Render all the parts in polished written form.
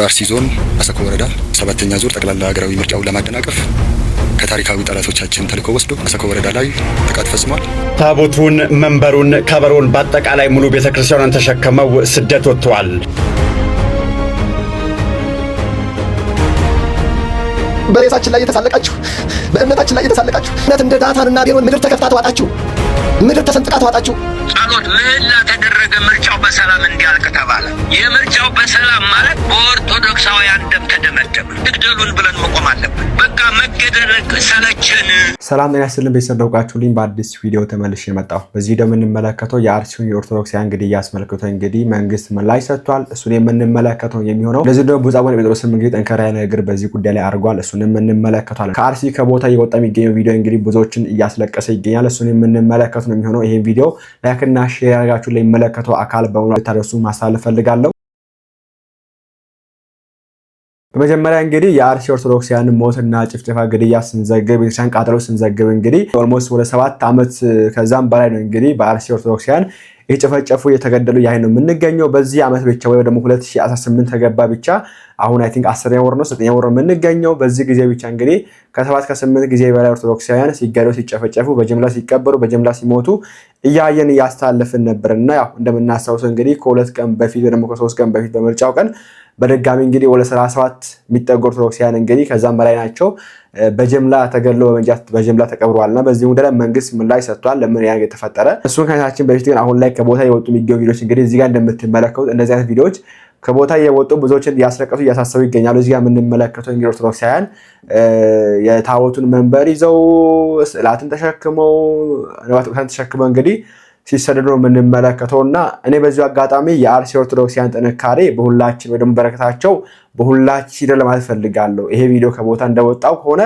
በአርሲ ዞን አሰኮ ወረዳ 7ኛ ዙር ጠቅላላ ሀገራዊ ምርጫውን ለማደናቀፍ ከታሪካዊ ጠላቶቻችን ተልዕኮ ወስዶ አሰኮ ወረዳ ላይ ጥቃት ፈጽሟል። ታቦቱን፣ መንበሩን፣ ከበሮን በአጠቃላይ ሙሉ ቤተክርስቲያኑን ተሸክመው ስደት ወጥተዋል። በሬሳችን ላይ የተሳለቃችሁ፣ በእምነታችን ላይ የተሳለቃችሁ፣ እምነት እንደ ዳታንና ቤሮን ምድር ተከፍታ ተዋጣችሁ፣ ምድር ተሰንጥቃ ተዋጣችሁ። ጸሎት ምህላ ተደረገ፣ ምርጫው በሰላም እንዲያልቅ ተባለ። የምርጫው በሰላም ማለት በኦርቶዶክሳውያን ደም ተደመደመ። ትግደሉን ብለን መቆም አለብን። በቃ መገደል ሰለቸን። ሰላም ጤና ይስጥልን ቤተሰብ ደውቃችሁልኝ በአዲስ ቪዲዮ ተመልሼ መጣሁ። በዚህ ቪዲዮ የምንመለከተው የአርሲውን የኦርቶዶክሳውያን ግድያ አስመልክቶ እንግዲህ መንግስት ምላሽ ሰጥቷል። እሱን የምንመለከተው የሚሆነው ለዚህ ደግሞ ብፁዕ አቡነ ጴጥሮስም እንግዲህ ጠንከራ ያለ ንግግር በዚህ ጉዳይ ላይ አድርጓል። እሱን የምንመለከተው ከአርሲ ከቦታ እየወጣ የሚገኘው ቪዲዮ እንግዲህ ብዙዎችን እያስለቀሰ ይገኛል። እሱን የምንመለከተው ነው የሚሆነው። ይሄን ቪዲዮ ላይክ እና ሼር አድርጋችሁ ለሚመለከተው አካል በሙሉ ልታደርሱ ማስተላለፍ ፈልጋለሁ። በመጀመሪያ እንግዲህ የአርሲ ኦርቶዶክሳውያን ሞትና ጭፍጨፋ ግድያ ስንዘግብ ቤተክርስቲያን ቃጠሎ ስንዘግብ እንግዲህ ኦልሞስት ወደ 7 ዓመት ከዛም በላይ ነው እንግዲህ በአርሲ ኦርቶዶክሳውያን የጨፈጨፉ የተገደሉ ያህል ነው የምንገኘው። በዚህ ዓመት ብቻ ወይ ደግሞ 2018 ተገባ ብቻ አሁን አይ ቲንክ 10ኛ ወር ነው 9ኛ ወር የምንገኘው። በዚህ ጊዜ ብቻ እንግዲህ ከ7 ከ8 ጊዜ በላይ ኦርቶዶክሳውያን ሲገደሉ፣ ሲጨፈጨፉ፣ በጅምላ ሲቀበሩ፣ በጅምላ ሲሞቱ እያየን እያስተላለፍን ነበርና ያው እንደምናስታውሰው እንግዲህ ከ2 ቀን በፊት ወይ ደግሞ ከ3 ቀን በፊት በምርጫው ቀን በድጋሚ እንግዲህ ወደ 37 የሚጠጉ ኦርቶዶክሳውያን እንግዲህ ከዛም በላይ ናቸው በጅምላ ተገድለው በጅምላ ተቀብረዋልና በዚህ ጉዳይ ላይ መንግስት ምላሽ ሰጥቷል። ለምን ያ የተፈጠረ እሱን ከታችን በፊት ግን አሁን ላይ ከቦታ የወጡ የሚገኙ ቪዲዮዎች እንግዲህ እዚህ ጋር እንደምትመለከቱት እንደዚህ አይነት ቪዲዮዎች ከቦታ የወጡ ብዙዎችን ያስለቀሱ እያሳሰቡ ይገኛሉ። እዚህ ጋር የምንመለከተው እንግዲህ ኦርቶዶክሳውያን የታቦቱን መንበር ይዘው ስዕላትን ተሸክመው ተሸክመው እንግዲህ ሲሰደዱ ነው የምንመለከተውና እኔ በዚሁ አጋጣሚ የአርሲ ኦርቶዶክሳውያን ጥንካሬ በሁላችን ወይ ደግሞ በረከታቸው በሁላችን ይደር ለማለት ፈልጋለሁ። ይሄ ቪዲዮ ከቦታ እንደወጣው ከሆነ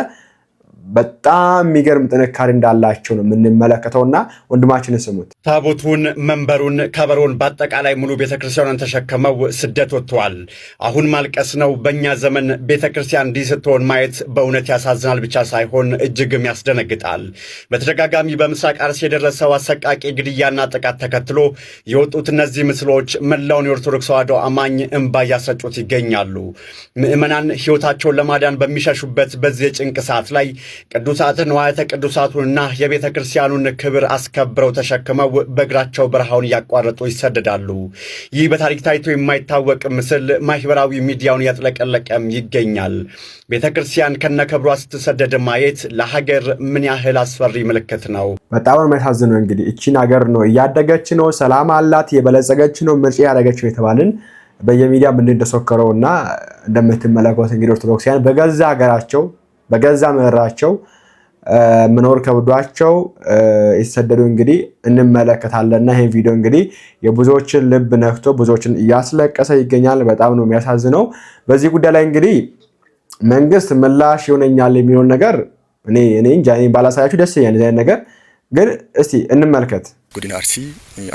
በጣም የሚገርም ጥንካሬ እንዳላቸው ነው የምንመለከተውና ወንድማችን ስሙት። ታቦቱን፣ መንበሩን፣ ከበሮን በአጠቃላይ ሙሉ ቤተክርስቲያኑን ተሸክመው ስደት ወጥተዋል። አሁን ማልቀስ ነው። በእኛ ዘመን ቤተክርስቲያን እንዲህ ስትሆን ማየት በእውነት ያሳዝናል ብቻ ሳይሆን እጅግም ያስደነግጣል። በተደጋጋሚ በምስራቅ አርሲ የደረሰው አሰቃቂ ግድያና ጥቃት ተከትሎ የወጡት እነዚህ ምስሎች መላውን የኦርቶዶክስ ተዋሕዶ አማኝ እንባ እያሰጩት ይገኛሉ። ምዕመናን ሕይወታቸውን ለማዳን በሚሸሹበት በዚህ የጭንቅ ሰዓት ላይ ቅዱሳትን ንዋያተ ቅዱሳቱንና የቤተ ክርስቲያኑን ክብር አስከብረው ተሸክመው በእግራቸው በረሃውን እያቋረጡ ይሰደዳሉ። ይህ በታሪክ ታይቶ የማይታወቅ ምስል ማህበራዊ ሚዲያውን ያጥለቀለቀም ይገኛል። ቤተ ክርስቲያን ከነክብሯ ስትሰደድ ማየት ለሀገር ምን ያህል አስፈሪ ምልክት ነው። በጣም ነው የሚያሳዝነው። እንግዲህ እቺን ሀገር ነው እያደገች ነው፣ ሰላም አላት፣ የበለጸገች ነው፣ ምርጫ ያደረገች ነው የተባልን በየሚዲያ እንደተሰከረውና እንደምትመለከቱት እንግዲህ ኦርቶዶክሳውያን በገዛ ሀገራቸው በገዛ ምድራቸው መኖር ከብዷቸው የተሰደዱ እንግዲህ እንመለከታለንና ይሄን ቪዲዮ እንግዲህ የብዙዎችን ልብ ነክቶ ብዙዎችን እያስለቀሰ ይገኛል። በጣም ነው የሚያሳዝነው። በዚህ ጉዳይ ላይ እንግዲህ መንግስት ምላሽ ይሆነኛል የሚለውን ነገር እኔ እንጃ ባላሳያችሁ ደስ ይላል። እንደዚህ ነገር ግን እስቲ እንመልከት። ጉዲና አርሲ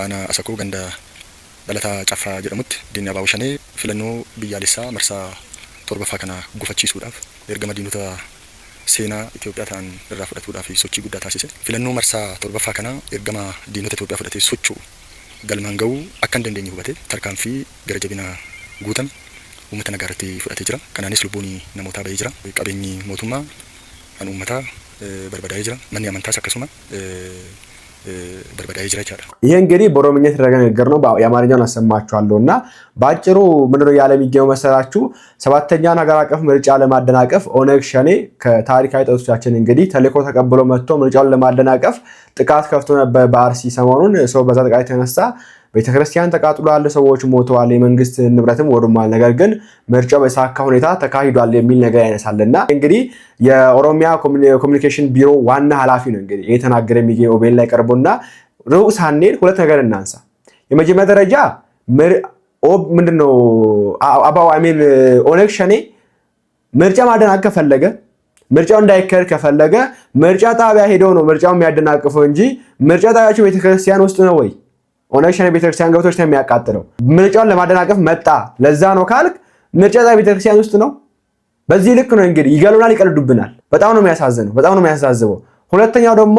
አና አሰኮ ገንዳ ደለታ ጫፋ ጀደሙት ዲና ባውሸኔ ፍለኖ ብያሊሳ መርሳ ቶርበፋ ከና ጉፈቺሱዳፍ ኤርገማ ዲኑታ ሴና ኢትዮጵያ ታን ራፍዳቱዳፍ ሶቺ ጉዳ ታሲሰ ፍለኖ መርሳ ቶርበፋ ከና ኤርገማ ዲኑታ ኢትዮጵያ ፍዳቴ ሶቹ ገልማንገው አከን ደንደኝ ሁበቴ ተርካንፊ ገረጀቢና ጉተም ኡመተ ነጋርቲ ፍዳቴ ጅራ ከናኒስ ልቦኒ ነሞታ በይጅራ ቀበኝ ሞቱማ አን ኡመታ በርበዳይ ጅራ ማን ያመንታ ሰከሱማ በርበዳይ ጅራ ይቻላል። ይሄ እንግዲህ በኦሮምኛ የተደረገ ነገር ነው። የአማርኛውን አሰማችኋለሁና ባጭሩ ምንድነው ያለ የሚገኘው መሰላችሁ? 7ኛውን ሀገር አቀፍ ምርጫ ለማደናቀፍ ኦነግ ሸኔ ከታሪካዊ ጠላቶቻችን እንግዲህ ተልዕኮ ተቀብሎ መጥቶ ምርጫውን ለማደናቀፍ ጥቃት ከፍቶ ነበር በአርሲ ሰሞኑን። ሰው በዛ ጥቃት የተነሳ ቤተክርስቲያን ተቃጥሏል፣ ሰዎች ሞተዋል፣ የመንግስት ንብረትም ወድሟል። ነገር ግን ምርጫው በሳካ ሁኔታ ተካሂዷል የሚል ነገር ያነሳልና እንግዲህ የኦሮሚያ ኮሚኒኬሽን ቢሮ ዋና ኃላፊ ነው እንግዲህ የተናገረ የሚገኘው ኦቤል ላይ ቀርቦና ሩቅ ሳንሄድ ሁለት ነገር እናንሳ። የመጀመሪያ ደረጃ ምንድነው ኦነግ ሸኔ ምርጫ ማደናቀፍ ፈለገ። ምርጫው እንዳይካሄድ ከፈለገ ምርጫ ጣቢያ ሄደው ነው ምርጫው የሚያደናቅፈው እንጂ ምርጫ ጣቢያቸው ቤተክርስቲያን ውስጥ ነው ወይ? ኦነግ ሸኔ ቤተክርስቲያን ገብቶች ነው የሚያቃጥለው። ምርጫውን ለማደናቀፍ መጣ ለዛ ነው ካልክ ምርጫ ጣቢያ ቤተክርስቲያን ውስጥ ነው። በዚህ ልክ ነው እንግዲህ ይገሉናል፣ ይቀልዱብናል። በጣም ነው የሚያሳዝነው፣ በጣም ነው የሚያሳዝበው። ሁለተኛው ደግሞ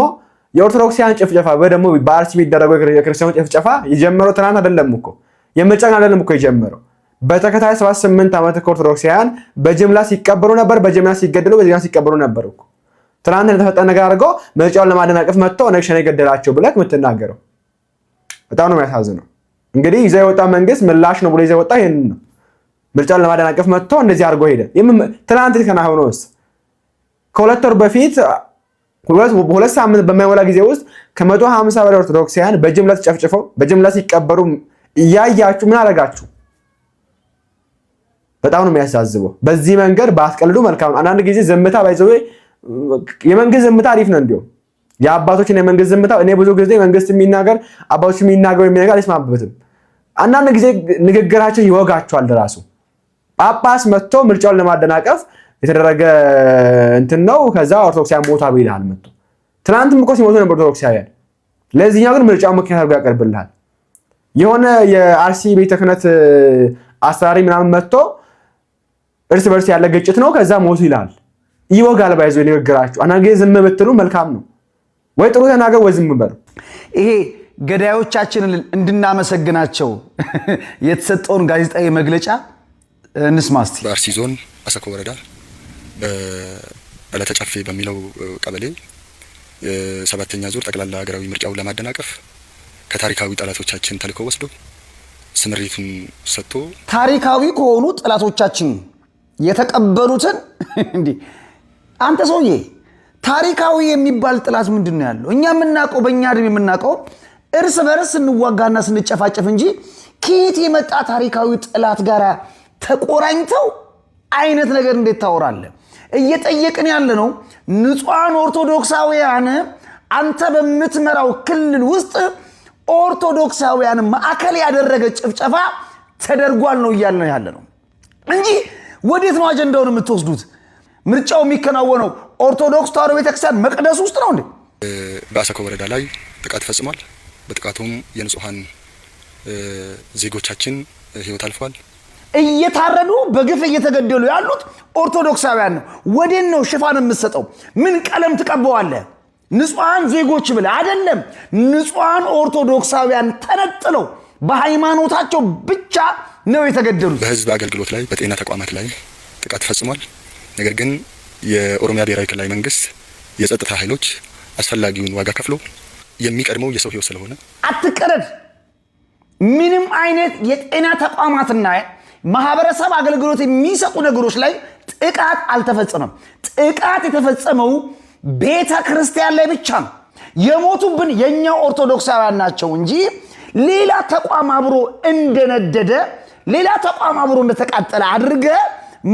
የኦርቶዶክሳውያን ጭፍጨፋ ወይ ደግሞ በአርሲ የሚደረገው የክርስቲያኑ ጭፍጨፋ የጀመረው ትናንት አይደለም እኮ የምርጫን አይደለም እኮ የጀመረው በተከታታይ 78 ዓመት ኦርቶዶክሳውያን በጅምላ ሲቀበሩ ነበር፣ በጅምላ ሲገደሉ፣ በጅምላ ሲቀበሩ ነበር እኮ። ትናንት የተፈጠረ ነገር አድርገው ምርጫውን ለማደናቀፍ መጥተው ኦነግ ሸኔ ገደላቸው ብለህ የምትናገረው በጣም ነው የሚያሳዝነው። እንግዲህ ይዘው የወጣ መንግስት ምላሽ ነው ብሎ ይዘው የወጣ ይሄንን ነው። ምርጫውን ለማደናቀፍ መጥተው እንደዚህ አድርጎ ሄደ። ትናንት የተከናወነውስ ከሁለት ወር በፊት በሁለት ሳምንት በማይሞላ ጊዜ ውስጥ ከ150 በላይ ኦርቶዶክሳውያን በጅምላ ተጨፍጭፈው በጅምላ ሲቀበሩ እያያችሁ ምን አደረጋችሁ? በጣም ነው የሚያሳዝበው። በዚህ መንገድ ባትቀልዱ መልካም ነው። አንዳንድ ጊዜ ዝምታ ባይዘው የመንግስት ዝምታ አሪፍ ነው። እንዲሁም የአባቶችን የመንግስት ዝምታ እኔ ብዙ ጊዜ መንግስት የሚናገር አባቶች የሚናገሩ የሚነገር አልስማማበትም። አንዳንድ ጊዜ ንግግራቸው ይወጋቸዋል። ራሱ ጳጳስ መጥቶ ምርጫውን ለማደናቀፍ የተደረገ እንትን ነው። ከዛ ኦርቶዶክሳውያን ሞታ ይልሃል መጥቶ። ትናንትም እኮ ሲሞቱ ነበር ኦርቶዶክሳውያን። ለዚህኛው ግን ምርጫው ምክንያት አድርጎ ያቀርብልሃል። የሆነ የአርሲ ቤተ ክህነት አሰራሪ ምናምን መጥቶ እርስ በርስ ያለ ግጭት ነው ከዛ ሞቱ ይልሃል። ይወጋል ባይዞ ንግግራቸው። አንዳንድ ጊዜ ዝም ብትሉ መልካም ነው። ወይ ጥሩ ተናገር ወይ ዝም በሉ። ይሄ ገዳዮቻችንን እንድናመሰግናቸው የተሰጠውን ጋዜጣዊ መግለጫ እንስማ እስቲ። በአርሲ ዞን አሰኮ ወረዳ በዕለተ ጨፌ በሚለው ቀበሌ የሰባተኛ ዙር ጠቅላላ ሀገራዊ ምርጫውን ለማደናቀፍ ከታሪካዊ ጠላቶቻችን ተልዕኮ ወስዶ ስምሪቱን ሰጥቶ ታሪካዊ ከሆኑ ጠላቶቻችን የተቀበሉትን እንዴ አንተ ሰውዬ ታሪካዊ የሚባል ጥላት ምንድነው ያለው? እኛ የምናውቀው በእኛ ዕድሜ የምናውቀው እርስ በርስ ስንዋጋና ስንጨፋጨፍ እንጂ ከየት የመጣ ታሪካዊ ጥላት ጋር ተቆራኝተው አይነት ነገር እንዴት ታወራለህ? እየጠየቅን ያለ ነው ንጹሃን ኦርቶዶክሳውያን አንተ በምትመራው ክልል ውስጥ ኦርቶዶክሳውያን ማዕከል ያደረገ ጭፍጨፋ ተደርጓል ነው እያልን ያለ ነው እንጂ ወዴት ነው አጀንዳውን የምትወስዱት? ምርጫው የሚከናወነው ኦርቶዶክስ ተዋሕዶ ቤተክርስቲያን መቅደስ ውስጥ ነው እንዴ? በአሰኮ ወረዳ ላይ ጥቃት ፈጽሟል። በጥቃቱም የንጹሃን ዜጎቻችን ህይወት አልፏል። እየታረዱ በግፍ እየተገደሉ ያሉት ኦርቶዶክሳውያን ነው። ወዴን ነው ሽፋን የምትሰጠው? ምን ቀለም ትቀበዋለህ? ንጹሃን ዜጎች ብለህ አይደለም። ንጹሃን ኦርቶዶክሳውያን ተነጥለው በሃይማኖታቸው ብቻ ነው የተገደሉት። በህዝብ አገልግሎት ላይ በጤና ተቋማት ላይ ጥቃት ፈጽሟል። ነገር ግን የኦሮሚያ ብሔራዊ ክልላዊ መንግስት የጸጥታ ኃይሎች አስፈላጊውን ዋጋ ከፍሎ የሚቀድመው የሰው ህይወት ስለሆነ አትቀረድ። ምንም አይነት የጤና ተቋማትና ማህበረሰብ አገልግሎት የሚሰጡ ነገሮች ላይ ጥቃት አልተፈጸመም። ጥቃት የተፈጸመው ቤተ ክርስቲያን ላይ ብቻ ነው። የሞቱብን የኛ ኦርቶዶክሳውያን ናቸው እንጂ ሌላ ተቋም አብሮ እንደነደደ ሌላ ተቋም አብሮ እንደተቃጠለ አድርገ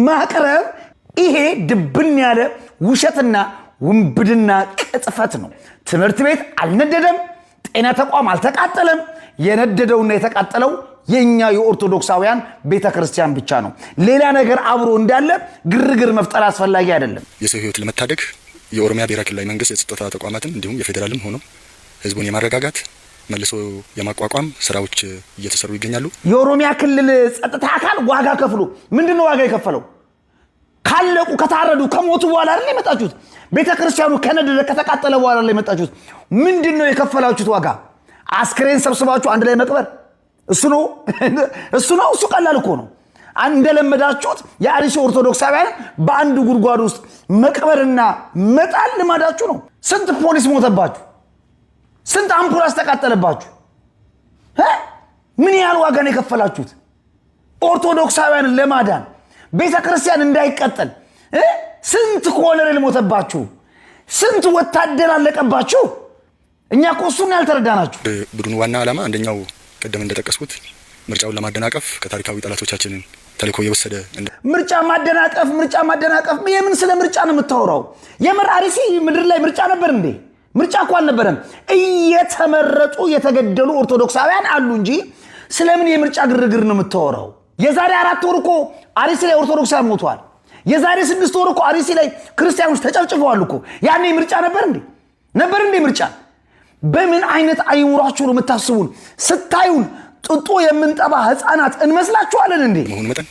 ማቅረብ ይሄ ድብን ያለ ውሸትና ውንብድና ቅጥፈት ነው። ትምህርት ቤት አልነደደም፣ ጤና ተቋም አልተቃጠለም። የነደደውና የተቃጠለው የኛ የኦርቶዶክሳውያን ቤተክርስቲያን ብቻ ነው። ሌላ ነገር አብሮ እንዳለ ግርግር መፍጠር አስፈላጊ አይደለም። የሰው ህይወት ለመታደግ የኦሮሚያ ብሔራዊ ክልላዊ መንግስት የጸጥታ ተቋማትን እንዲሁም የፌዴራልም ሆኖ ህዝቡን የማረጋጋት መልሶ የማቋቋም ስራዎች እየተሰሩ ይገኛሉ። የኦሮሚያ ክልል ጸጥታ አካል ዋጋ ከፍሎ ምንድነው ዋጋ የከፈለው? ካለቁ ከታረዱ ከሞቱ በኋላ አይደል የመጣችሁት? ቤተክርስቲያኑ ከነደደ ከተቃጠለ በኋላ አይደል የመጣችሁት? ምንድነው የከፈላችሁት ዋጋ? አስክሬን ሰብስባችሁ አንድ ላይ መቅበር እሱ ነው? እሱ ቀላል እኮ ነው። እንደለመዳችሁት የአርሲ ኦርቶዶክሳውያን በአንድ ጉድጓድ ውስጥ መቅበርና መጣል ልማዳችሁ ነው። ስንት ፖሊስ ሞተባችሁ? ስንት አምፑላንስ ተቃጠለባችሁ? ምን ያህል ዋጋ ነው የከፈላችሁት? ኦርቶዶክሳውያንን ለማዳን ቤተክርስቲያን እንዳይቀጠል ስንት ኮሎኔል ሞተባችሁ? ስንት ወታደር አለቀባችሁ? እኛ እኮ እሱን ያልተረዳናችሁ። ቡድኑ ዋና ዓላማ አንደኛው ቀደም እንደጠቀስኩት ምርጫውን ለማደናቀፍ ከታሪካዊ ጠላቶቻችን ተልዕኮ የወሰደ ምርጫ ማደናቀፍ የምን ስለ ምርጫ ነው የምታወራው? የምር አርሲ ምድር ላይ ምርጫ ነበር እንዴ? ምርጫ እኮ አልነበረም። እየተመረጡ የተገደሉ ኦርቶዶክሳውያን አሉ እንጂ ስለምን የምርጫ ግርግር ነው የምታወራው? የዛሬ 4 ወር እኮ አርሲ ላይ ኦርቶዶክሳውያን ሞተዋል። የዛሬ 6 ወር እኮ አርሲ ላይ ክርስቲያኖች ተጨፍጭፈዋል እኮ። ያኔ ምርጫ ነበር እንዴ? ምርጫ በምን አይነት አይውራችሁ ነው የምታስቡን? ስታዩን ጥጦ የምንጠባ ህፃናት እንመስላችኋለን እንዴ? መሆኑ መጠን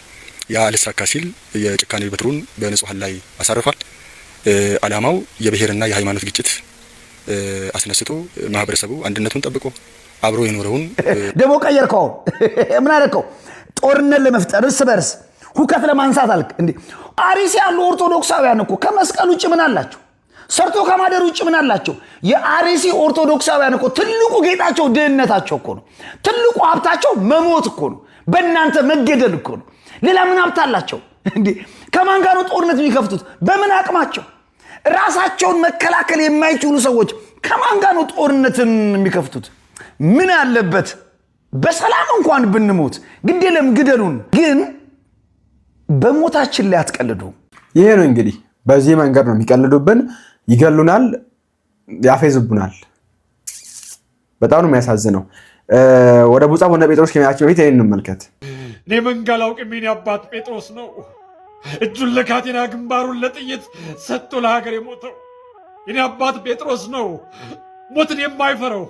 ያ አልሳካ ሲል የጭካኔ በትሩን በንጹሃን ላይ አሳርፏል። ዓላማው የብሔርና የሃይማኖት ግጭት አስነስቶ ማህበረሰቡ አንድነቱን ጠብቆ አብሮ የኖረውን ደሞ ቀየርከው። ምን አደረከው? ጦርነት ለመፍጠር እርስ በርስ ሁከት ለማንሳት አልክ እንዴ? አርሲ ያሉ ኦርቶዶክሳውያን እኮ ከመስቀል ውጭ ምን አላቸው? ሰርቶ ከማደር ውጭ ምን አላቸው? የአርሲ ኦርቶዶክሳውያን እኮ ትልቁ ጌጣቸው ድህነታቸው እኮ ነው። ትልቁ ሀብታቸው መሞት እኮ ነው። በእናንተ መገደል እኮ ነው። ሌላ ምን ሀብት አላቸው እንዴ? ከማን ጋር ነው ጦርነት የሚከፍቱት? በምን አቅማቸው? ራሳቸውን መከላከል የማይችሉ ሰዎች ከማን ጋር ነው ጦርነትን የሚከፍቱት? ምን አለበት በሰላም እንኳን ብንሞት ግድ የለም ግደሉን፣ ግን በሞታችን ላይ አትቀልዱ። ይሄ ነው እንግዲህ በዚህ መንገድ ነው የሚቀልዱብን። ይገሉናል፣ ያፌዝቡናል። በጣም ነው የሚያሳዝነው። ወደ ቡጻ ወነ ጴጥሮስ ከሚያቸው በፊት ይሄን እንመልከት። እኔ መንጋላው ቅሚኔ አባት ጴጥሮስ ነው እጁን ለካቴና ግንባሩን ለጥይት ሰጥቶ ለሀገር የሞተው። የኔ አባት ጴጥሮስ ነው ሞትን የማይፈረው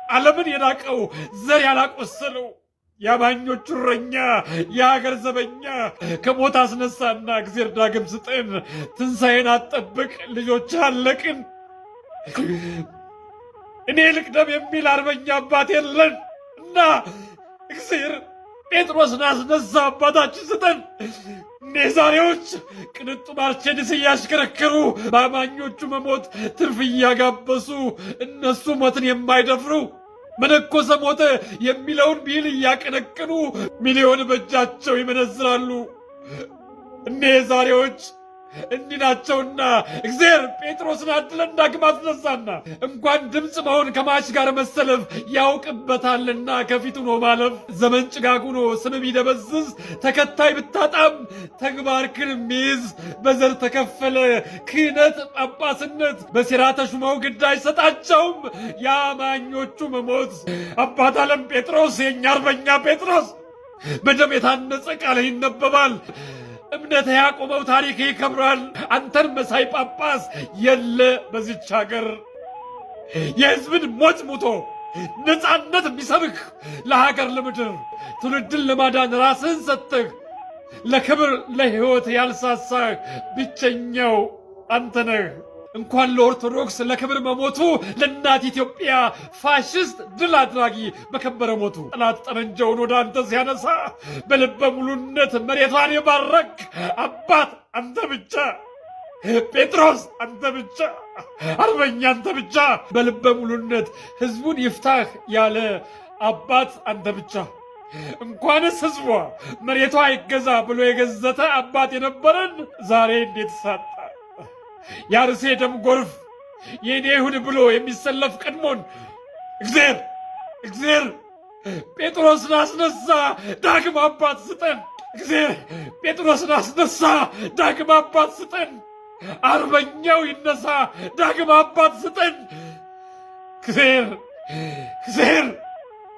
ዓለምን የናቀው ዘር ያላቆሰለው የአማኞቹ እረኛ የሀገር ዘበኛ ከሞት አስነሳና እግዜር ዳግም ስጠን ትንሣኤን አጠብቅ ልጆች አለቅን። እኔ ልቅደም የሚል አርበኛ አባት የለን እና እግዜር ጴጥሮስን አስነሳ አባታችን ስጠን። እኔ ዛሬዎች ቅንጡ ማርቼዲስ እያሽከረከሩ በአማኞቹ መሞት ትርፍ እያጋበሱ እነሱ ሞትን የማይደፍሩ መነኮሰ ሞተ የሚለውን ብሂል እያቀነቅኑ ሚሊዮን በእጃቸው ይመነዝራሉ። እኔ ዛሬዎች እንዲህ ናቸውና እግዚአብሔር ጴጥሮስን አድለን ዳግም አስነሳና እንኳን ድምፅ መሆን ከማች ጋር መሰለፍ ያውቅበታልና ከፊቱ ነው ማለፍ። ዘመን ጭጋግ ሆኖ ስም ቢደበዝዝ ተከታይ ብታጣም ተግባርክን ሚይዝ በዘር ተከፈለ ክህነት ጳጳስነት በሴራ ተሹመው ግድ አይሰጣቸውም የአማኞቹ መሞት። አባት ዓለም ጴጥሮስ የእኛ አርበኛ ጴጥሮስ በደም የታነጸ ቃል ይነበባል። እምነት ያቆመው ታሪክ ይከብራል። አንተን መሳይ ጳጳስ የለ በዚች ሀገር የሕዝብን ሞት ሙቶ ነፃነት ቢሰብክ ለሀገር ለምድር ትውልድን ለማዳን ራስህን ሰጥተህ ለክብር ለሕይወት ያልሳሳህ ብቸኛው አንተ ነህ። እንኳን ለኦርቶዶክስ ለክብር መሞቱ ለእናት ኢትዮጵያ ፋሽስት ድል አድራጊ በከበረ ሞቱ ጠላት ጠመንጃውን ወደ አንተ ሲያነሳ በልበ ሙሉነት መሬቷን የባረክ አባት አንተ ብቻ፣ ጴጥሮስ አንተ ብቻ፣ አርበኛ አንተ ብቻ፣ በልበ ሙሉነት ህዝቡን ይፍታህ ያለ አባት አንተ ብቻ። እንኳንስ ህዝቧ መሬቷ ይገዛ ብሎ የገዘተ አባት የነበረን ዛሬ እንዴት ሳጣ። የአርሴ ደም ጎርፍ የኔ ይሁን ብሎ የሚሰለፍ ቀድሞን እግዚአብሔር ጴጥሮስን አስነሳ ዳግም አባት ስጠን። እግዚአብሔር ጴጥሮስን አስነሳ ዳግም አባት ስጠን። አርበኛው ይነሳ ዳግም አባት ስጠን። እግዚአብሔር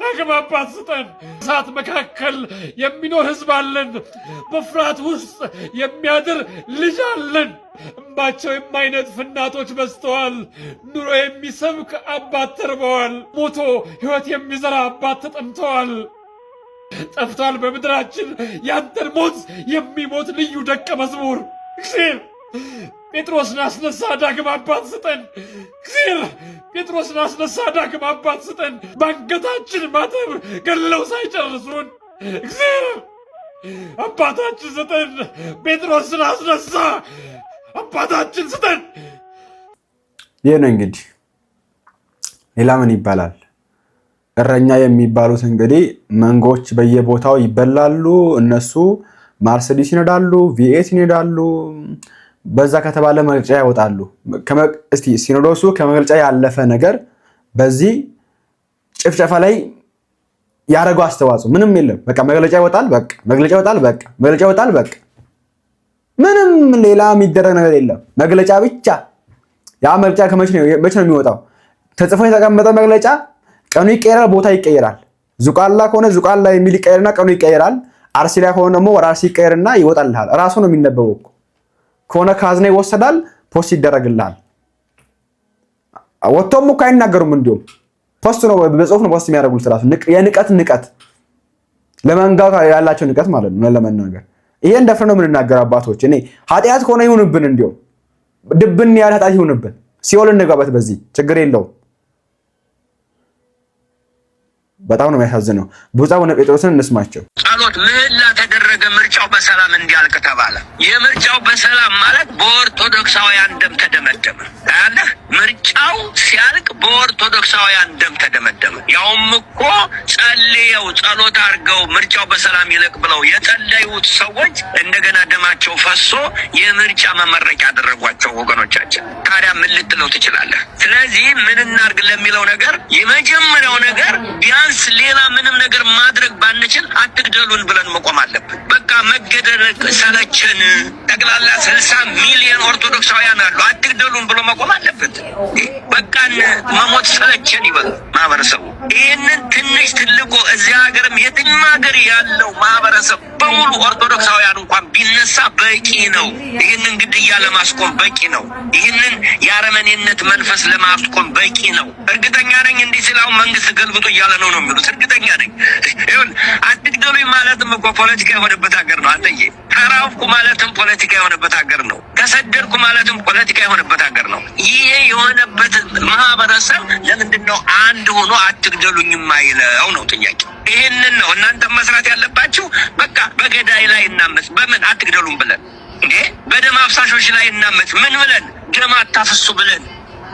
ዳግም አባት ስጠን። እሳት መካከል የሚኖር ህዝብ አለን። በፍርሃት ውስጥ የሚያድር ልጅ አለን። እንባቸው የማይነጥፍ እናቶች በዝተዋል። ኑሮ የሚሰብክ አባት ተርበዋል። ሞቶ ሕይወት የሚዘራ አባት ተጠምተዋል። ጠፍቷል በምድራችን ያንተን ሞት የሚሞት ልዩ ደቀ መዝሙር። እግዚአብሔር ጴጥሮስን አስነሳ ዳግም አባት ስጠን። እግዚአብሔር ጴጥሮስን አስነሳ ዳግም አባት ስጠን። ባንገታችን ማተብ ገለው ሳይጨርሱን እግዚአብሔር አባታችን ስጠን። ጴጥሮስን አስነሳ አባታችን ስጠን። ይህ ነው እንግዲህ ሌላ ምን ይባላል? እረኛ የሚባሉት እንግዲህ መንጎች በየቦታው ይበላሉ። እነሱ ማርሴዲስ ይነዳሉ፣ ቪኤት ይነዳሉ። በዛ ከተባለ መግለጫ ያወጣሉ። እስቲ ሲኖዶሱ ከመግለጫ ያለፈ ነገር በዚህ ጭፍጨፋ ላይ ያደረገው አስተዋጽኦ ምንም የለም። በቃ መግለጫ ይወጣል፣ በቃ መግለጫ ይወጣል፣ በቃ መግለጫ ይወጣል፣ በቃ ምንም ሌላ የሚደረግ ነገር የለም። መግለጫ ብቻ። ያ መግለጫ መቼ ነው የሚወጣው? ተጽፎ የተቀመጠ መግለጫ ቀኑ ይቀየራል፣ ቦታ ይቀየራል። ዙቃላ ከሆነ ዙቃላ የሚል ይቀየርና ቀኑ ይቀየራል። አርሲ ላይ ከሆነ ደግሞ ወደ አርሲ ይቀየርና ይወጣልሃል። ራሱ ነው የሚነበበው። ከሆነ ካዝና ይወሰዳል፣ ፖስት ይደረግልሃል። ወጥቶም እኮ አይናገሩም። እንዲሁም ፖስት ነው በጽሁፍ ነው ፖስት የሚያደርጉት። ራሱ ንቀት ለመንጋው ያላቸው ንቀት ማለት ነው ለመናገር። ይሄን ደፍረን ነው የምንናገር አባቶች። እኔ ኃጢአት ከሆነ ይሁንብን፣ እንዲሁም ድብን ያለ ኃጢአት ይሁንብን፣ ሲኦል እንገባበት፣ በዚህ ችግር የለውም። በጣም ነው የሚያሳዝነው። ብፁዕ አቡነ ጴጥሮስን እንስማቸው። ጸሎት ምህላ ተደረገ ምርጫው በሰላም እንዲያልቅ ተባለ። የምርጫው በሰላም ማለት በኦርቶዶክሳውያን ደም ተደመደመ። ታያለህ፣ ምርጫው ሲያልቅ በኦርቶዶክሳውያን ደም ተደመደመ። ያውም እኮ ጸልየው ጸሎት አድርገው ምርጫው በሰላም ይለቅ ብለው የጸለዩት ሰዎች እንደገና ደማቸው ፈሶ የምርጫ መመረቂያ ያደረጓቸው ወገኖቻችን። ታዲያ ምን ልትለው ትችላለህ? ስለዚህ ምን እናድርግ ለሚለው ነገር የመጀመሪያው ነገር ቢያንስ ሌላ ምንም ነገር ማድረግ ባንችል አትግደሉን ብለን መቆም አለብን። በቃ መገደል ሰለቸን። ጠቅላላ 60 ሚሊዮን ኦርቶዶክሳውያን አሉ። አትግደሉን ብሎ መቆም አለበት። በቃን መሞት ሰለቸን ይበል ማህበረሰቡ። ይህንን ትንሽ ትልቁ እዚህ ሀገርም የትኛው ሀገር ያለው ማህበረሰብ በሙሉ ኦርቶዶክሳውያን እንኳን ቢነሳ በቂ ነው። ይህንን ግድያ ለማስቆም በቂ ነው። ይህንን የአረመኔነት መንፈስ ለማስቆም በቂ ነው። እርግጠኛ ነኝ እንዲህ ስላው መንግስት ገልብጦ እያለ ነው የሚሉት። እርግጠኛ ነኝ። ይሁን አትግደሉኝ ማለትም እኮ ፖለቲካ የሆነበት ሀገር ነው። አንተዬ ተራብኩ ማለትም ፖለቲካ የሆነበት ሀገር ነው። ተሰደድኩ ማለትም ፖለቲካ የሆነበት ሀገር ነው። ይሄ የሆነበት ማህበረሰብ ለምንድን ነው አንድ ሆኖ አትግደሉኝ የማይለው ነው ጥያቄው። ይህንን ነው እናንተ መስራት ያለባችሁ። በቃ በገዳይ ላይ እናመጽ። በምን አትግደሉም ብለን እንዴ? በደም አፍሳሾች ላይ እናመጽ። ምን ብለን? ደም አታፍሱ ብለን።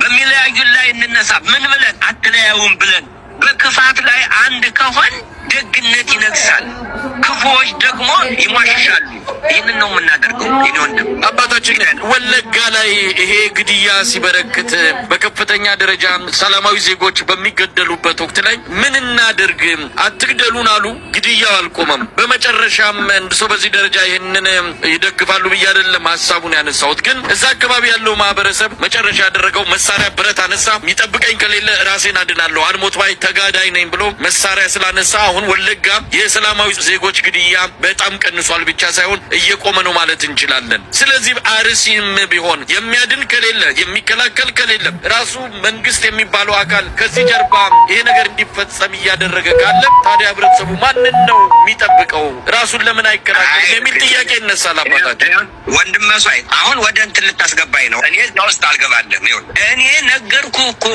በሚለያዩን ላይ እንነሳ። ምን ብለን? አትለያዩም ብለን። በክፋት ላይ አንድ ከሆን ደግነት ይነግሳል፣ ክፉዎች ደግሞ ይሟሽሻሉ። ይህንን ነው የምናደርገው። ይሄ ወንድም አባታችን ወለጋ ላይ ይሄ ግድያ ሲበረክት በከፍተኛ ደረጃ ሰላማዊ ዜጎች በሚገደሉበት ወቅት ላይ ምን እናድርግ? አትግደሉን አሉ። ግድያው አልቆመም። በመጨረሻም እንድሶ በዚህ ደረጃ ይህንን ይደግፋሉ ብዬ አይደለም ሀሳቡን ያነሳሁት፣ ግን እዛ አካባቢ ያለው ማህበረሰብ መጨረሻ ያደረገው መሳሪያ ብረት አነሳ። የሚጠብቀኝ ከሌለ ራሴን አድናለሁ፣ አልሞት ባይ ተጋዳይ ነኝ ብሎ መሳሪያ ስላነሳ አሁን ወለጋ የሰላማዊ ዜጎች ግድያ በጣም ቀንሷል ብቻ ሳይሆን እየቆመ ነው ማለት እንችላለን። ስለዚህ አርሲም ቢሆን የሚያድን ከሌለ የሚከላከል ከሌለ ራሱ መንግስት የሚባለው አካል ከዚህ ጀርባ ይሄ ነገር እንዲፈጸም እያደረገ ካለ ታዲያ ህብረተሰቡ ማንን ነው የሚጠብቀው? ራሱን ለምን አይከላከልም የሚል ጥያቄ ይነሳል። አባታችን ወንድም መስዋዕት አሁን ወደ እንትን ልታስገባኝ ነው። እኔ እዛ ውስጥ አልገባለም። ይሁን እኔ ነገርኩ እኮ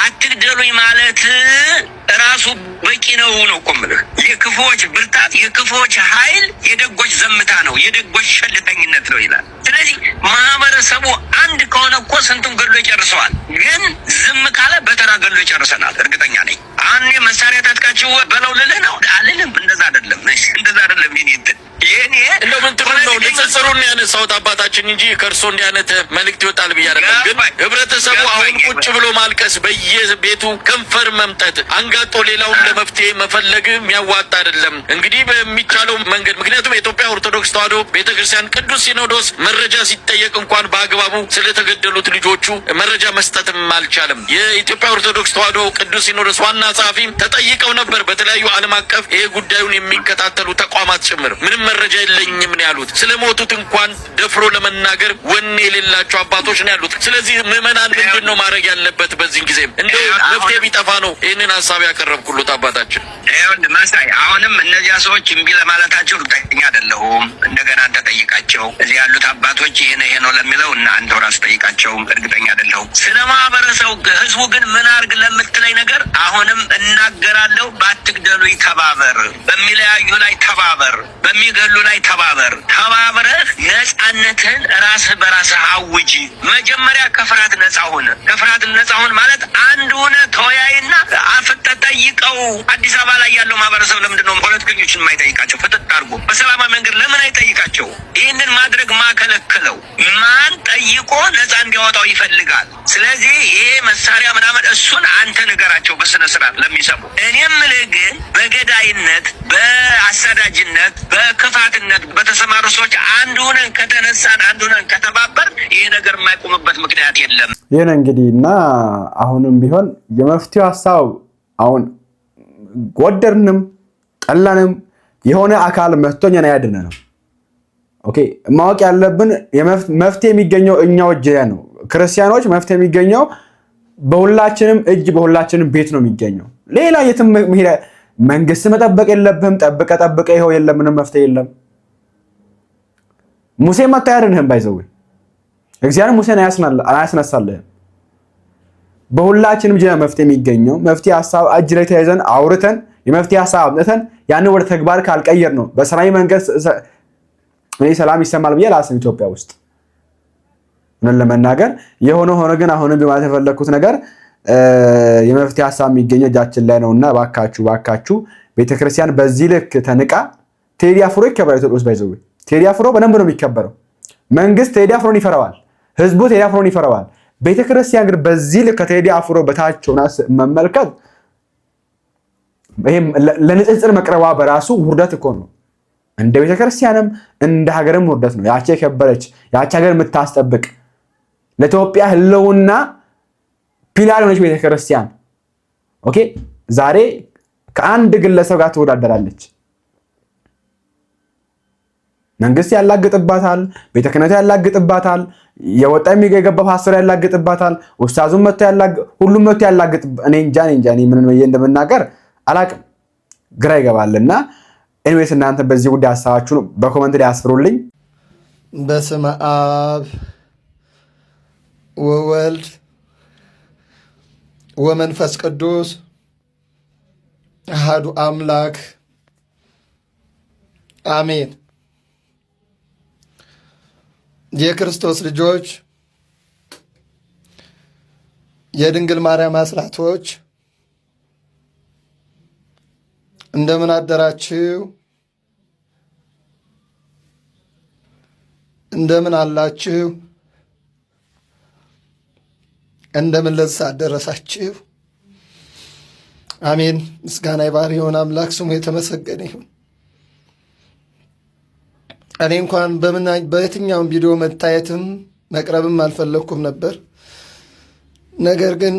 አትግደሉኝ ማለት ራሱ በቂ ነው ነው እኮ የምልህ። የክፉዎች ብርታት፣ የክፉዎች ኃይል የደጎች ዘምታ ነው፣ የደጎች ሸልተኝነት ነው ይላል። ስለዚህ ማህበረሰቡ አንድ ከሆነ እኮ ስንቱን ገድሎ ይጨርሰዋል። ግን ዝም ካለ በተራ ገድሎ ይጨርሰናል። እርግጠኛ ነኝ። አሁን መሳሪያ ታጥቃችሁ በለው ልልህ ነው አልልም። እንደዛ አይደለም፣ እንደዛ አይደለም። ይሄኔ እንደው ምን ትሩ ነው ንጽጽሩን ያነሳሁት አባታችን እንጂ ከእርሶ እንዲህ አይነት መልእክት ይወጣል ብዬ አይደለም። ግን ህብረተሰቡ አሁን ቁጭ ብሎ ማልቀስ፣ በየቤቱ ከንፈር መምጠት፣ አንጋጦ ሌላውን ለመፍትሄ መፈለግ የሚያዋጣ አይደለም። እንግዲህ በሚቻለው መንገድ ምክንያቱም የኢትዮጵያ ኦርቶዶክስ ተዋሕዶ ቤተክርስቲያን ቅዱስ ሲኖዶስ መረጃ ሲጠየቅ እንኳን በአግባቡ ስለተገደሉት ልጆቹ መረጃ መስጠትም አልቻለም። የኢትዮጵያ ኦርቶዶክስ ተዋሕዶ ቅዱስ ሲኖዶስ ዋና ጸሐፊ ተጠይቀው ነበር በተለያዩ ዓለም አቀፍ ይሄ ጉዳዩን የሚከታተሉ ተቋማት ጭምር ምንም መረጃ የለኝም ነው ያሉት። ስለሞቱት እንኳን ደፍሮ ለመናገር ወኔ የሌላቸው አባቶች ነው ያሉት። ስለዚህ ምዕመናን ምንድን ነው ማድረግ ያለበት? በዚህ ጊዜ እንደው መፍትሄ ቢጠፋ ነው ይህንን ሀሳብ ያቀረብኩት አባታችን። መሳይ አሁንም እነዚያ ሰዎች እምቢ ለማለታቸው እርግጠኛ አይደለሁም። እንደገና አንተ ጠይቃቸው። እዚህ ያሉት አባቶች ይሄ ነው ለሚለው እና አንተ ራስህ ጠይቃቸው። እርግጠኛ አይደለሁም። ስለ ማህበረሰቡ ህዝቡ ግን ምን አድርግ ለምትለኝ ነገር አሁንም እናገራለሁ። ባትግደሉኝ ተባበር፣ በሚለያዩ ላይ ተባበር፣ በሚገሉ ላይ ተባበር። ተባብረህ ነጻነትን ራስህ በራስህ አውጅ። መጀመሪያ ከፍርሃት ነጻ ሁን። ከፍርሃት ነጻ ሁን ማለት አንድ ሆነ ተወያይና አፍጠህ ጠይቀው። አዲስ አበባ ላይ ያለው ማህበረሰብ ለምንድን ነው ፖለቲከኞችን የማይጠይቃቸው? ፍጥጥ አድርጎ በሰላማዊ መንገድ ለምን አይጠይቃቸው? ይህንን ማድረግ ማከለከለው ማን ጠይቆ ነጻ እንዲያወጣው ይፈልጋል? ስለዚህ ይሄ መሳሪያ ምናምን እሱን አንተ ንገራቸው በስነ ስርዓት ለሚሰሙ። እኔም ምልህ ግን በገዳይነት፣ በአሳዳጅነት፣ በክፋትነት በተሰማሩ ሰዎች አንድ ሆነን ከተነሳን፣ አንድ ሆነን ከተባበር ይሄ ነገር የማይቆምበት ምክንያት የለም። ይህን እንግዲህ እና አሁንም ቢሆን የመፍትሄው ሀሳብ አሁን ጎደርንም ጠላንም የሆነ አካል መጥቶኛ ነው ያድነው። ኦኬ ማወቅ ያለብን መፍትሄ የሚገኘው እኛው እጅ ነው። ክርስቲያኖች መፍትሄ የሚገኘው በሁላችንም እጅ በሁላችንም ቤት ነው የሚገኘው። ሌላ የትም መንግስት መጠበቅ የለብህም። ጠብቀ ይኸው የለም፣ ምንም መፍትሄ የለም። ሙሴ መጣ ያድንህም ባይዘው እግዚአብሔር ሙሴን አያስነሳልህም። በሁላችንም እጅ መፍትሄ የሚገኘው። መፍትሄ ሀሳብ እጅ ላይ ተያይዘን አውርተን የመፍትሄ ሀሳብ አምጥተን ያንን ወደ ተግባር ካልቀየር ነው በሰላማዊ መንገድ ሰላም ይሰማል ብዬ አላስብም ኢትዮጵያ ውስጥ ምን ለመናገር የሆነ ሆነ ግን አሁንም በማለት የፈለኩት ነገር የመፍትሄ ሀሳብ የሚገኘው እጃችን ላይ ነውና ባካችሁ ቤተክርስቲያን በዚህ ልክ ተንቃ ቴዲ አፍሮ ይከበራል። ኢትዮጵያ ውስጥ ባይዘው ቴዲ አፍሮ በደንብ ነው የሚከበረው። መንግስት ቴዲ አፍሮን ይፈራዋል፣ ህዝቡ ቴዲ አፍሮን ይፈራዋል። ቤተክርስቲያን ግን በዚህ ልክ ከቴዲ አፍሮ በታች ሆና መመልከት ይሄ ለንጽጽር መቅረቧ በራሱ ውርደት እኮ ነው። እንደ ቤተክርስቲያንም እንደ ሀገርም ውርደት ነው። ያቺ የከበረች ያቺ ሀገር የምታስጠብቅ ለኢትዮጵያ ህልውና ፒላር የሆነች ቤተክርስቲያን ኦኬ ዛሬ ከአንድ ግለሰብ ጋር ትወዳደራለች። መንግስት ያላግጥባታል፣ ቤተ ክህነቱ ያላግጥባታል፣ የወጣ የሚገባ ፓስተር ያላግጥባታል፣ ኡስታዙም ሁሉም መጥቶ ያላግጥ እኔ እንጃ ምን እንደምናገር አላቅም፣ ግራ ይገባልና ኤኒዌይስ እናንተ በዚህ ጉዳይ ሐሳባችሁን በኮሜንት ላይ አስፍሩልኝ። በስመ አብ ወወልድ ወመንፈስ ቅዱስ አሐዱ አምላክ አሜን። የክርስቶስ ልጆች የድንግል ማርያም አስራቶች እንደምን አደራችሁ? እንደምን አላችሁ? እንደምን ለዚህ አደረሳችሁ? አሜን። ምስጋና ይባር ይሁን አምላክ ስሙ የተመሰገነ ይሁን። እኔ እንኳን በየትኛውም ቪዲዮ መታየትም መቅረብም አልፈለኩም ነበር። ነገር ግን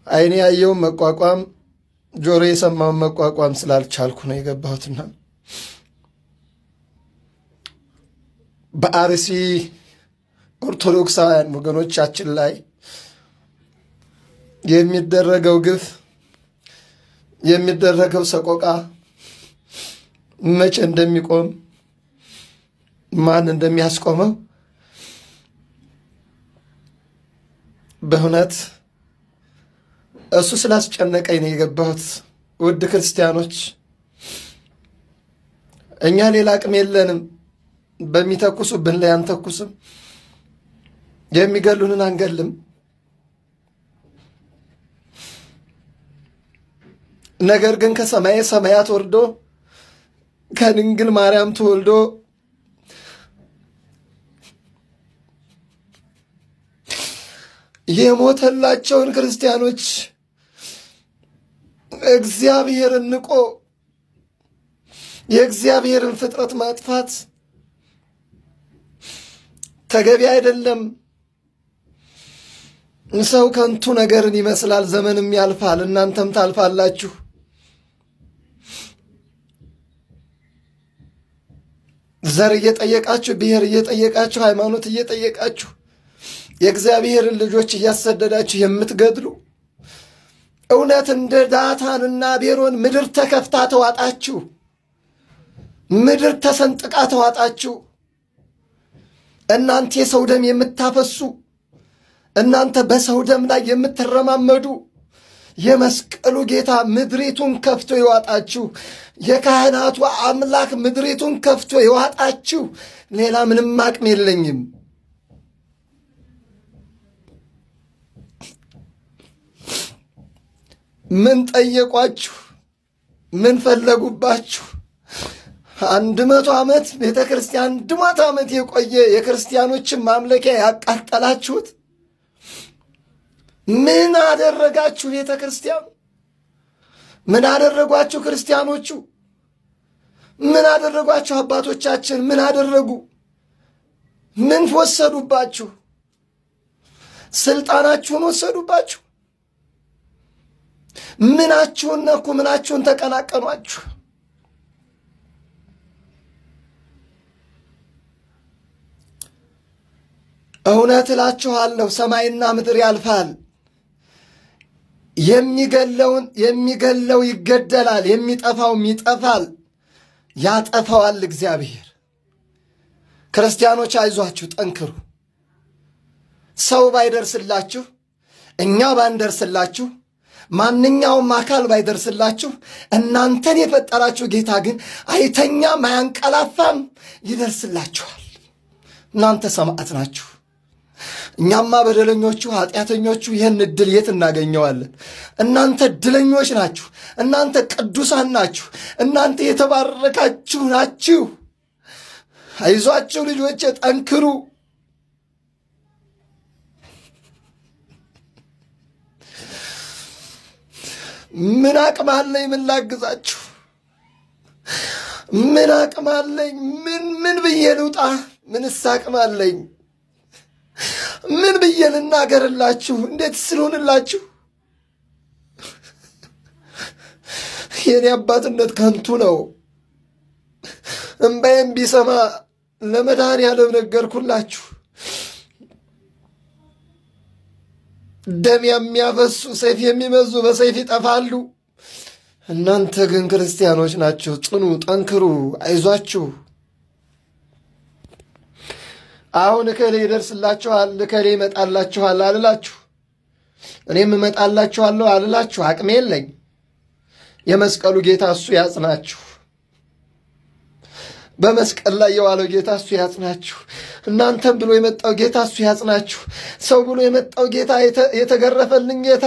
አይኔ ያየው መቋቋም ጆሮ የሰማውን መቋቋም ስላልቻልኩ ነው የገባሁትና በአርሲ ኦርቶዶክሳውያን ወገኖቻችን ላይ የሚደረገው ግፍ የሚደረገው ሰቆቃ መቼ እንደሚቆም ማን እንደሚያስቆመው በእውነት እሱ ስላስጨነቀኝ ነው የገባሁት። ውድ ክርስቲያኖች እኛ ሌላ አቅም የለንም። በሚተኩሱብን ላይ አንተኩስም፣ የሚገሉንን አንገልም። ነገር ግን ከሰማየ ሰማያት ወርዶ ከድንግል ማርያም ተወልዶ የሞተላቸውን ክርስቲያኖች እግዚአብሔርን ንቆ የእግዚአብሔርን ፍጥረት ማጥፋት ተገቢ አይደለም። ሰው ከንቱ ነገርን ይመስላል፣ ዘመንም ያልፋል፣ እናንተም ታልፋላችሁ። ዘር እየጠየቃችሁ፣ ብሔር እየጠየቃችሁ፣ ሃይማኖት እየጠየቃችሁ የእግዚአብሔርን ልጆች እያሰደዳችሁ የምትገድሉ እውነት እንደ ዳታንና አቤሮን ምድር ተከፍታ ተዋጣችሁ፣ ምድር ተሰንጥቃ ተዋጣችሁ። እናንተ የሰው ደም የምታፈሱ፣ እናንተ በሰው ደም ላይ የምትረማመዱ የመስቀሉ ጌታ ምድሪቱን ከፍቶ ይዋጣችሁ። የካህናቱ አምላክ ምድሪቱን ከፍቶ ይዋጣችሁ። ሌላ ምንም አቅም የለኝም። ምን ጠየቋችሁ? ምን ፈለጉባችሁ? 100 ዓመት ቤተ ክርስቲያን 100 ዓመት የቆየ የክርስቲያኖችን ማምለኪያ ያቃጠላችሁት ምን አደረጋችሁ? ቤተ ክርስቲያን ምን አደረጓችሁ? ክርስቲያኖቹ ምን አደረጓችሁ? አባቶቻችን ምን አደረጉ? ምን ወሰዱባችሁ? ስልጣናችሁን ወሰዱባችሁ? ምናችሁን ነኩ? ምናችሁን ተቀናቀኗችሁ? እውነት እላችኋለሁ ሰማይና ምድር ያልፋል። የሚገለው ይገደላል፣ የሚጠፋውም ይጠፋል። ያጠፋዋል እግዚአብሔር። ክርስቲያኖች አይዟችሁ፣ ጠንክሩ። ሰው ባይደርስላችሁ፣ እኛ ባንደርስላችሁ፣ ማንኛውም አካል ባይደርስላችሁ እናንተን የፈጠራችሁ ጌታ ግን አይተኛም፣ አያንቀላፋም፣ ይደርስላችኋል። እናንተ ሰማዕት ናችሁ። እኛማ በደለኞቹ ኃጢአተኞቹ ይህን ዕድል የት እናገኘዋለን? እናንተ ዕድለኞች ናችሁ። እናንተ ቅዱሳን ናችሁ። እናንተ የተባረካችሁ ናችሁ። አይዟችሁ ልጆቼ፣ ጠንክሩ። ምን አቅም አለኝ? ምን ላግዛችሁ? ምን አቅም አለኝ? ምን ብዬ ልውጣ? ምንስ አቅም አለኝ? ምን ብዬ ልናገርላችሁ? እንዴት ስልሆንላችሁ? የኔ አባትነት ከንቱ ነው። እምባዬም ቢሰማ ለመድኃኔዓለም ነገርኩላችሁ። ደም የሚያፈሱ ሰይፍ የሚመዙ በሰይፍ ይጠፋሉ። እናንተ ግን ክርስቲያኖች ናችሁ። ጽኑ፣ ጠንክሩ፣ አይዟችሁ። አሁን እከሌ ይደርስላችኋል፣ እከሌ ይመጣላችኋል አልላችሁ። እኔም እመጣላችኋለሁ አልላችሁ። አቅሜ የለኝ። የመስቀሉ ጌታ እሱ ያጽናችሁ። በመስቀል ላይ የዋለው ጌታ እሱ ያጽናችሁ። እናንተም ብሎ የመጣው ጌታ እሱ ያጽናችሁ። ሰው ብሎ የመጣው ጌታ፣ የተገረፈልን ጌታ፣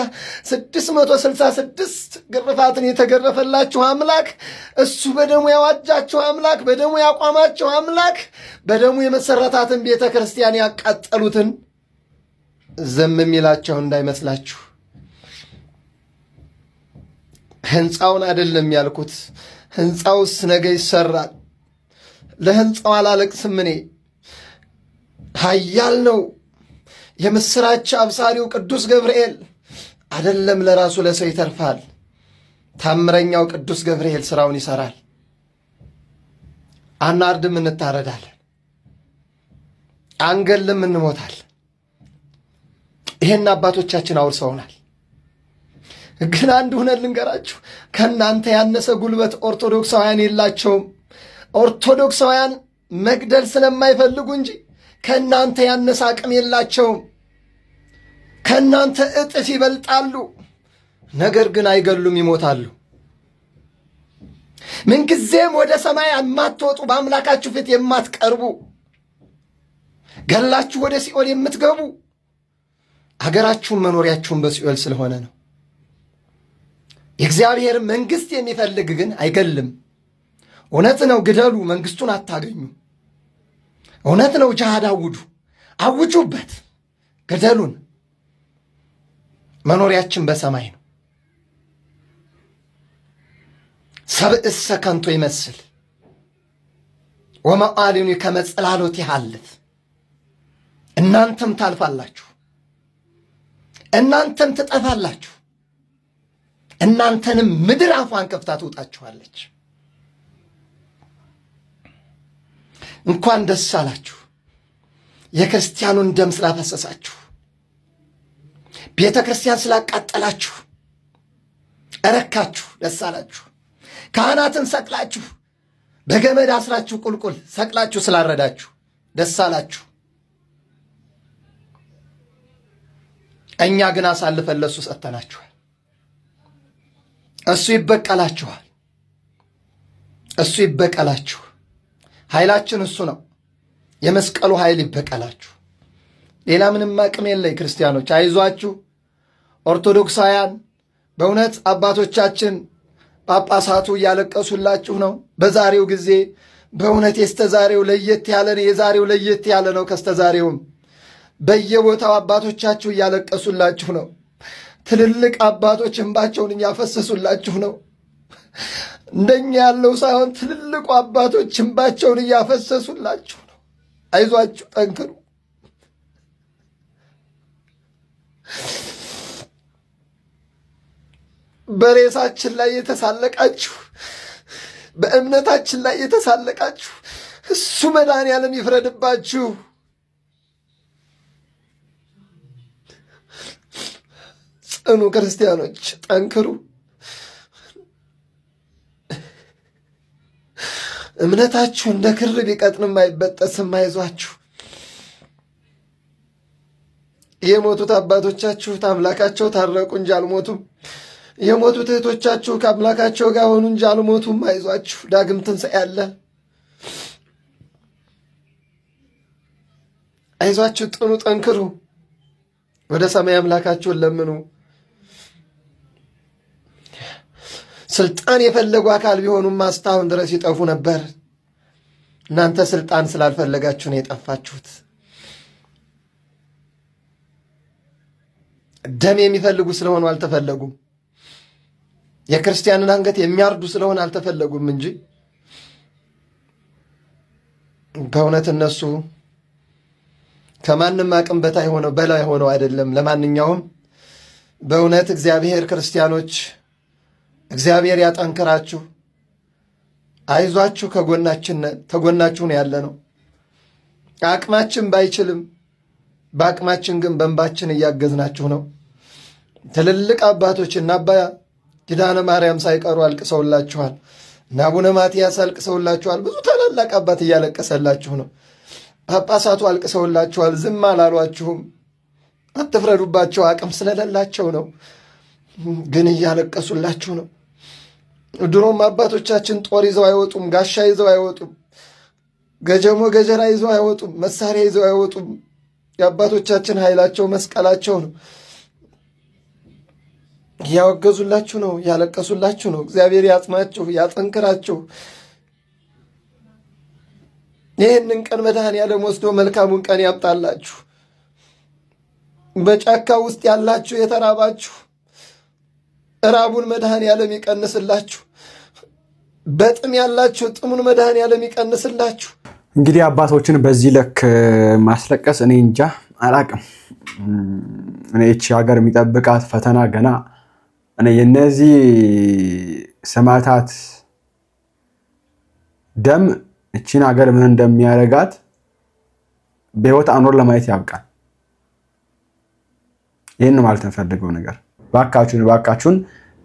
666 ግርፋትን የተገረፈላችሁ አምላክ እሱ፣ በደሙ ያዋጃችሁ አምላክ፣ በደሙ ያቋማችሁ አምላክ፣ በደሙ የመሰረታትን ቤተ ክርስቲያን ያቃጠሉትን ዝም የሚላቸው እንዳይመስላችሁ። ሕንፃውን አይደለም ያልኩት፣ ሕንፃውስ ነገ ይሰራል። ለሕንፃው አላለቅስም እኔ። ኃያል ነው የምሥራች አብሳሪው ቅዱስ ገብርኤል። አይደለም ለራሱ ለሰው ይተርፋል። ታምረኛው ቅዱስ ገብርኤል ሥራውን ይሠራል። አናርድም፣ እንታረዳለን። አንገልም፣ እንሞታለን። ይሄን አባቶቻችን አውርሰውናል። ግን አንድ ሁነት ልንገራችሁ፣ ከእናንተ ያነሰ ጉልበት ኦርቶዶክሳውያን የላቸውም። ኦርቶዶክሳውያን መግደል ስለማይፈልጉ እንጂ ከእናንተ ያነሰ አቅም የላቸውም። ከእናንተ እጥፍ ይበልጣሉ። ነገር ግን አይገሉም፣ ይሞታሉ። ምንጊዜም ወደ ሰማይ የማትወጡ፣ በአምላካችሁ ፊት የማትቀርቡ፣ ገላችሁ ወደ ሲኦል የምትገቡ፣ አገራችሁን መኖሪያችሁን በሲኦል ስለሆነ ነው። የእግዚአብሔር መንግሥት የሚፈልግ ግን አይገልም። እውነት ነው፣ ግደሉ፣ መንግሥቱን አታገኙ። እውነት ነው፣ ጅሃድ አውጁበት፣ ግደሉን። መኖሪያችን በሰማይ ነው። ሰብእሰ ከንቶ ይመስል ወመዓልኑ ከመ ጽላሎት ይሃልፍ። እናንተም ታልፋላችሁ፣ እናንተም ትጠፋላችሁ፣ እናንተንም ምድር አፏን ከፍታ ትውጣችኋለች። እንኳን ደስ አላችሁ። የክርስቲያኑን ደም ስላፈሰሳችሁ፣ ቤተ ክርስቲያን ስላቃጠላችሁ እረካችሁ፣ ደስ አላችሁ። ካህናትን ሰቅላችሁ በገመድ አስራችሁ ቁልቁል ሰቅላችሁ ስላረዳችሁ ደስ አላችሁ። እኛ ግን አሳልፈን ለእሱ ሰጥተናችኋል። እሱ ይበቀላችኋል። እሱ ይበቀላችሁ። ኃይላችን እሱ ነው። የመስቀሉ ኃይል ይበቀላችሁ። ሌላ ምንም አቅም የለይ። ክርስቲያኖች አይዟችሁ። ኦርቶዶክሳውያን በእውነት አባቶቻችን ጳጳሳቱ እያለቀሱላችሁ ነው። በዛሬው ጊዜ በእውነት የስተዛሬው ለየት ያለ ነው። የዛሬው ለየት ያለ ነው ከስተዛሬውም። በየቦታው አባቶቻችሁ እያለቀሱላችሁ ነው። ትልልቅ አባቶች እንባቸውን እያፈሰሱላችሁ ነው። እንደኛ ያለው ሳይሆን ትልልቁ አባቶች እንባቸውን እያፈሰሱላችሁ ነው። አይዟችሁ፣ ጠንክሩ። በሬሳችን ላይ የተሳለቃችሁ፣ በእምነታችን ላይ የተሳለቃችሁ እሱ መድኃኔዓለም ይፍረድባችሁ። ጽኑ ክርስቲያኖች፣ ጠንክሩ። እምነታችሁ እንደ ክር ቢቀጥንም አይበጠስም። አይዟችሁ። የሞቱት አባቶቻችሁ አምላካቸው ታረቁ እንጂ አልሞቱም። የሞቱት እህቶቻችሁ ከአምላካቸው ጋር ሆኑ እንጂ አልሞቱም። አይዟችሁ፣ ዳግም ትንሣኤ አለ። አይዟችሁ፣ ጥኑ፣ ጠንክሩ፣ ወደ ሰማይ አምላካችሁን ለምኑ። ስልጣን የፈለጉ አካል ቢሆኑም እስካሁን ድረስ ይጠፉ ነበር። እናንተ ስልጣን ስላልፈለጋችሁ ነው የጠፋችሁት። ደም የሚፈልጉ ስለሆኑ አልተፈለጉም። የክርስቲያንን አንገት የሚያርዱ ስለሆነ አልተፈለጉም እንጂ በእውነት እነሱ ከማንም አቅም በላይ ሆነው አይደለም። ለማንኛውም በእውነት እግዚአብሔር ክርስቲያኖች እግዚአብሔር ያጠንክራችሁ፣ አይዟችሁ፣ ከጎናችሁ ነው ያለ ነው። አቅማችን ባይችልም በአቅማችን ግን በእንባችን እያገዝናችሁ ነው። ትልልቅ አባቶች እና አባ ኪዳነ ማርያም ሳይቀሩ አልቅሰውላችኋል። እና አቡነ ማትያስ አልቅሰውላችኋል። ብዙ ታላላቅ አባት እያለቀሰላችሁ ነው። ጳጳሳቱ አልቅሰውላችኋል። ዝም አላሏችሁም። አትፍረዱባቸው፣ አቅም ስለሌላቸው ነው። ግን እያለቀሱላችሁ ነው። ድሮም አባቶቻችን ጦር ይዘው አይወጡም፣ ጋሻ ይዘው አይወጡም፣ ገጀሞ ገጀራ ይዘው አይወጡም፣ መሳሪያ ይዘው አይወጡም። የአባቶቻችን ኃይላቸው መስቀላቸው ነው። እያወገዙላችሁ ነው፣ እያለቀሱላችሁ ነው። እግዚአብሔር ያጽናችሁ፣ ያጠንክራችሁ። ይህንን ቀን መድኃኔዓለም ወስዶ መልካሙን ቀን ያምጣላችሁ። በጫካ ውስጥ ያላችሁ የተራባችሁ ራቡን መድኃኔዓለም ይቀንስላችሁ። በጥም ያላችሁ ጥሙን መድኃኔዓለም ይቀንስላችሁ። እንግዲህ አባቶችን በዚህ ልክ ማስለቀስ እኔ እንጃ አላቅም። እኔ እቺ ሀገር የሚጠብቃት ፈተና ገና እኔ የነዚህ ሰማዕታት ደም እቺን ሀገር ምን እንደሚያደርጋት በህይወት አኖር ለማየት ያብቃል። ይህን ማለት እንፈልገው ነገር ባካችሁን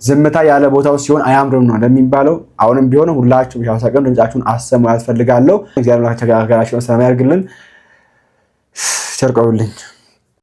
ዝምታ ያለ ቦታው ሲሆን አያምርም ነው እንደሚባለው። አሁንም ቢሆን ሁላችሁ ሻሳቀም ድምጻችሁን አሰሙ ያስፈልጋለሁ። እግዚአብሔር ለሀገራችን ሰላም ያርግልን። ቸር ቆዩልኝ።